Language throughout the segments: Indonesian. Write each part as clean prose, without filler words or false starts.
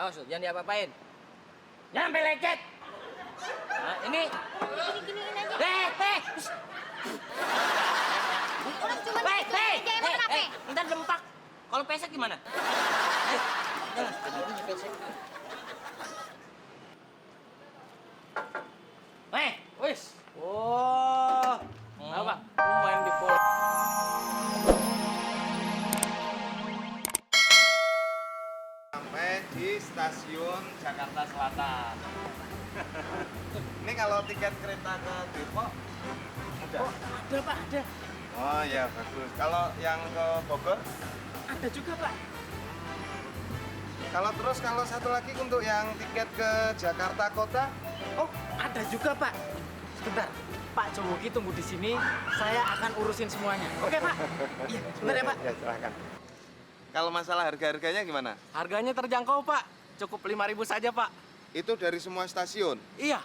Awas, jangan diapa-apain. Jangan sampai lecet. Nah, ini. Gini-giniin aja. Orang cuma gitu aja, emang kenapa? Ntar dempak. Kalau pesek gimana? Pesek. Wis. Oh. Apa? Main di pol. Sampai di stasiun Jakarta Selatan. Ini kalau tiket kereta ke Depok ada? Oh, ada Pak, ada. Oh ya bagus. Kalau yang ke Bogor? Ada juga Pak. Kalau satu lagi untuk yang tiket ke Jakarta Kota? Oh, ada juga Pak. Sebentar, Pak Jowoki tunggu di sini. Saya akan urusin semuanya. Oke Pak? Iya, sebentar ya Pak. Ya silahkan. Kalau masalah harga-harganya gimana? Harganya terjangkau Pak. Cukup 5.000 saja Pak. Itu dari semua stasiun? Iya,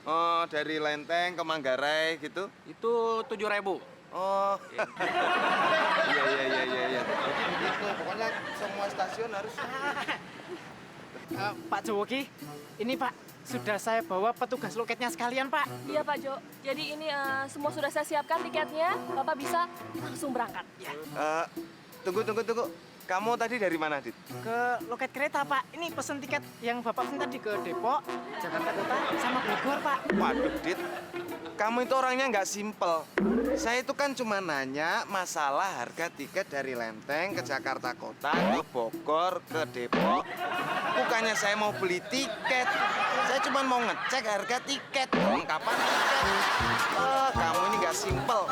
Oh, dari Lenteng ke Manggarai gitu? itu 7.000. Oh, iya. Itu pokoknya semua stasiun harus. Pak Jowoki, ini Pak, sudah saya bawa petugas loketnya sekalian Pak. Iya Pak Jo, jadi ini semua sudah saya siapkan tiketnya, Bapak bisa langsung berangkat. Tunggu. Kamu tadi dari mana, Dit? Ke loket kereta Pak. Ini pesen tiket yang Bapak pesen tadi ke Depok, Jakarta Kota, sama Bogor Pak. Waduh, Dit. Kamu itu orangnya nggak simpel. Saya itu kan cuma nanya masalah harga tiket dari Lenteng ke Jakarta Kota, ke Bogor, ke Depok. Bukannya saya mau beli tiket. Saya cuma mau ngecek harga tiket, kelengkapan tiket. Kamu ini nggak simpel.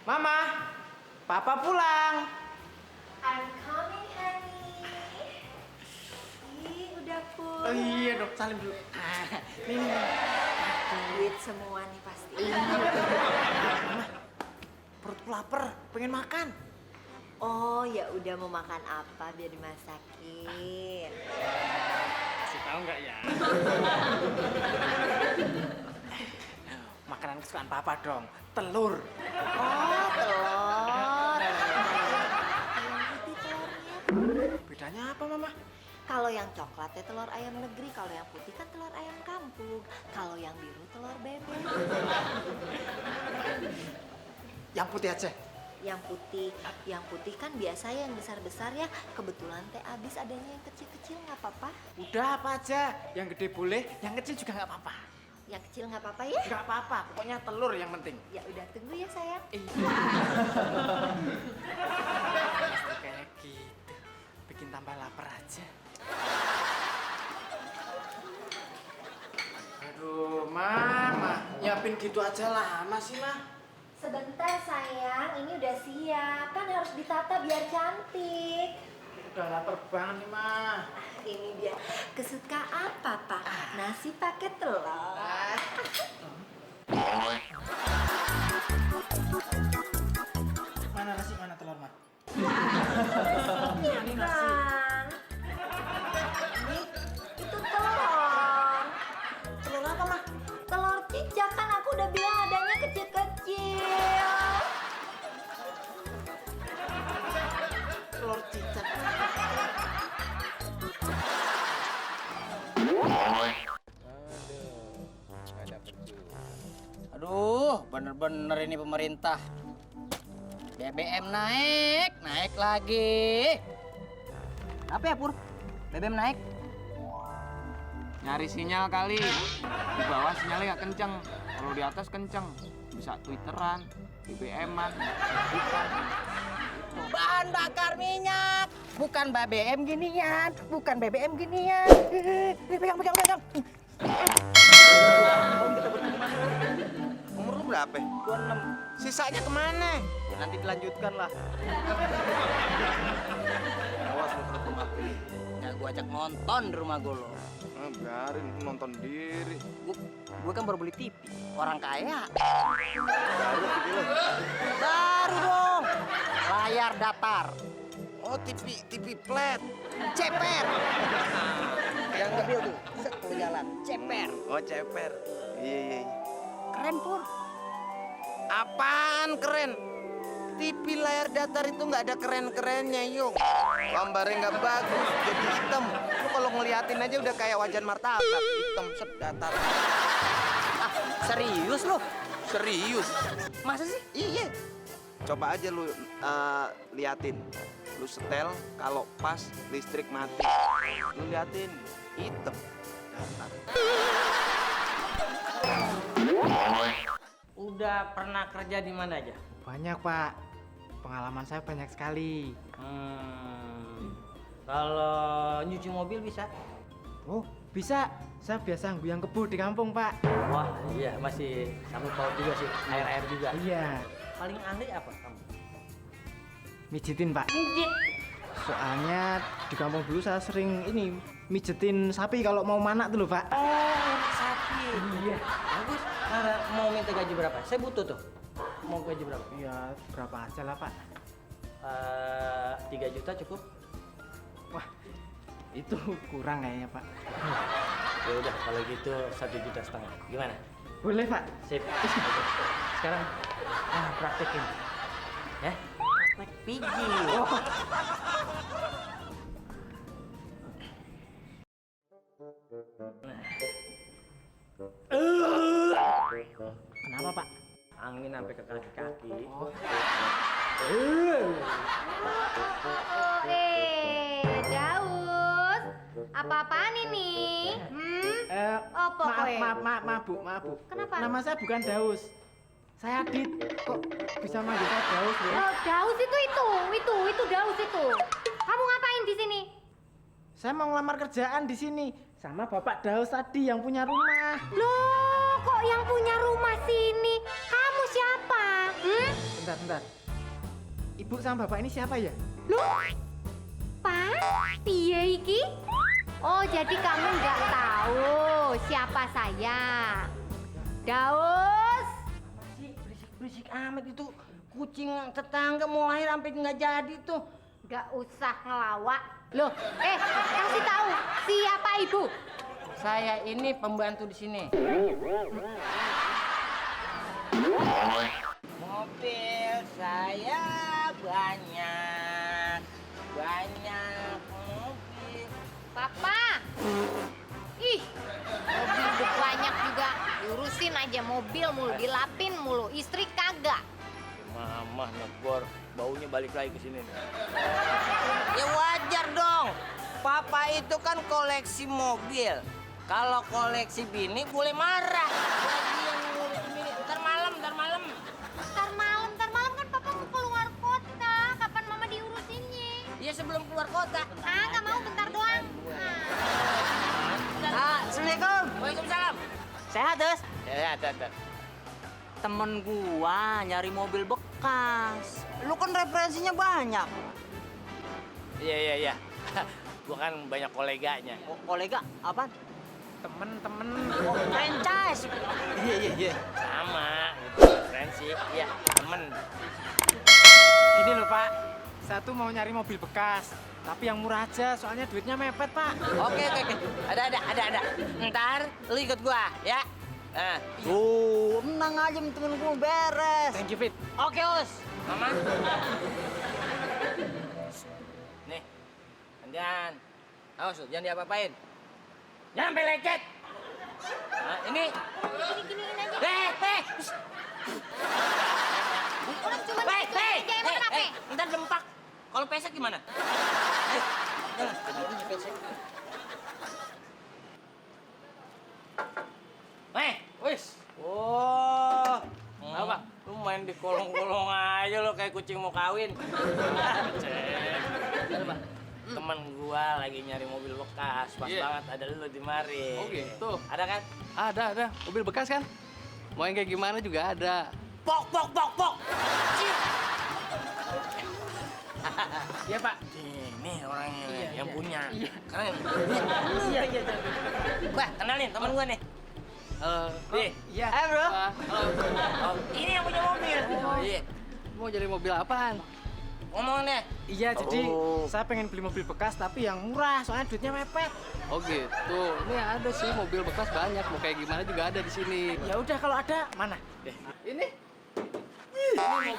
Mama, Papa pulang. I'm coming, honey. Ih, udah pulang. Oh iya dong, salim dulu. Ini. Duit semua nih pasti. Mama, perutku lapar, pengen makan. Oh, ya udah mau makan apa biar dimasakin. Kasih tahu nggak ya? Makanan kesukaan Papa dong, telur. Oh, telur. Yang putih telurnya. Bedanya apa, Mama? Kalau yang coklat ya telur ayam negeri, kalau yang putih kan telur ayam kampung. Kalau yang biru telur bebek. Yang putih aja. Yang putih kan biasa yang besar-besar ya. Kebetulan teh abis adanya yang kecil-kecil nggak apa-apa. Udah apa aja, yang gede boleh, yang kecil juga nggak apa-apa. Yang kecil nggak apa-apa ya? Nggak apa-apa, pokoknya telur yang penting. Ya udah tunggu ya sayang. Pasti kayak gitu, bikin tambah lapar aja. Aduh, Mama, nyiapin gitu aja lama sih, Ma. Sebentar sayang, ini udah siap. Kan harus ditata biar cantik. Udah lapar banget nih, Ma. Ini dia. Kesukaan apa, Pak? Nasi pakai telur. Mana nasi, mana telur, Ma? Ini nasi. Ini itu telur. Telur apa, Ma? Telur cicak kan aku udah bilang adanya kecil-kecil. Telur cicak. Aduh, bener-bener ini pemerintah. BBM naik lagi. Apa ya, Pur? BBM naik? Nyari sinyal kali. Di bawah sinyalnya nggak kenceng. Kalau di atas kenceng. Bisa Twitteran, BBM-an, Facebookan. Bahan bakar minyak, bukan BBM ginian, Pegang. Umur lu berapa? 26. Sisanya kemana? Ya, nanti dilanjutkan lah. Awas lu ke rumah gue. Ya, gua ajak nonton di rumah gue loh. Biarin nonton diri. Gue kan baru beli TV, orang kaya. Baru TV lu. Baru dong, layar datar, Oh, TV flat. ceper. Yang mobil tuh, set kalau jalan, ceper. Oh, ceper. Iya. Keren, Pur. Apaan keren? TV layar datar itu nggak ada keren-kerennya, yuk. Gambarnya nggak bagus, jadi hitam. Lu kalau ngeliatin aja udah kayak wajan martabak, hitam set datar. Serius lu? Serius? Masa sih? Iya. Coba aja lu liatin. Lu setel kalau pas listrik mati. Lu liatin hitam datar. Udah pernah kerja di mana aja? Banyak, Pak. Pengalaman saya banyak sekali. Kalau nyuci mobil bisa? Oh, bisa. Saya biasa nguyang kebo di kampung, Pak. Wah, iya masih sanggup paut juga sih, air-air juga. Iya. Paling aneh apa kamu? Mijitin, Pak. Mijit. Soalnya di kampung dulu saya sering ini mijetin sapi kalau mau manak tuh loh, Pak. Oh, sapi. Iya. Bagus. Mau minta gaji berapa? Saya butuh tuh. Mau gaji berapa? Ya, berapa aja lah, Pak. 3 juta cukup? Wah, itu kurang kayaknya, Pak. Ya udah, kalau gitu 1,5 juta. Gimana? Boleh, Pak. Sip. Sekarang praktekin. Ya? Praktek pijit. Oh. Kenapa, Pak? Angin sampai ke kaki-kaki. Oh, Daus. Apa-apaan ini? Apa kowe? Maaf, Bu. Kenapa? Nama saya bukan Daus. Saya Adit. Kok bisa manggil saya Daus, Bu? Loh, Daus itu Daus itu. Kamu ngapain di sini? Saya mau ngelamar kerjaan di sini sama Bapak Daus tadi yang punya rumah. Loh, kok yang punya rumah sini? Kamu siapa? Bentar. Ibu sama Bapak ini siapa ya? Loh, Pak, piye iki? Oh, jadi kamu nggak tahu siapa saya? Daus. Berisik amat itu. Kucing tetangga mau lahir sampai nggak jadi tuh. Nggak usah ngelawak. Loh, kasih tahu siapa ibu? Saya ini pembantu di sini. Mobil saya banyak mobil. Papa. Ih, mobil udah banyak juga. Diurusin aja mobil mulu, dilapin mulu. Istri kagak. Mama negor, baunya balik lagi ke sini. Ya wajar dong. Papa itu kan koleksi mobil. Kalau koleksi bini boleh marah. Lagian ngurus bini. Ntar malam. Ntar malam kan papa mau keluar kota. Kapan mama diurusinnya? Iya sebelum keluar kota. Nggak mau, bentar doang. Assalamualaikum. Waalaikumsalam. Sehat, Des? Ya, ada. Temen gua nyari mobil bekas. Lu kan referensinya banyak. Iya. Gua kan banyak koleganya. Kolega, apaan? Temen. Oh, franchise. Iya. Sama, gitu. Referensi. Iya, temen. Gini loh, Pak. Saya tuh mau nyari mobil bekas. Tapi yang murah aja, soalnya duitnya mepet, Pak. Oke. Ada. Ntar lu ikut gua, ya. Nah. Tenang aja, temen gua beres. Thank you, Fit. Oke, Us. Mama. Nih. Gantian. Awas lu, jangan diapa-apain. Jangan sampai lecet. Nah, ini. Gini-giniin aja. Orang cuma aja, emang kenapa? Ntar dempak. Kalau pesek gimana? Pesek. Wis. Oh. Apa? Lu main di kolong-kolong aja lo kayak kucing mau kawin. Temen gua lagi nyari mobil bekas, pas banget ada lu di mari. Oh gitu. Ada kan? Ada. Mobil bekas kan? Mau yang kayak gimana juga ada. Pok. Iya, Pak. Ini orangnya yang punya. Iya. Keren. Iya. Bah, kenalin temen gua nih. Nih. Iya. Bro. Oh, ini yang punya mobil. Iya. Mau jadi mobil apaan? ngomong deh. Iya, jadi saya pengen beli mobil bekas tapi yang murah, soalnya duitnya mepet. Oh gitu. Ini ada sih mobil bekas banyak. Mau kayak gimana juga ada di sini. Ya udah kalau ada mana? Ini mobil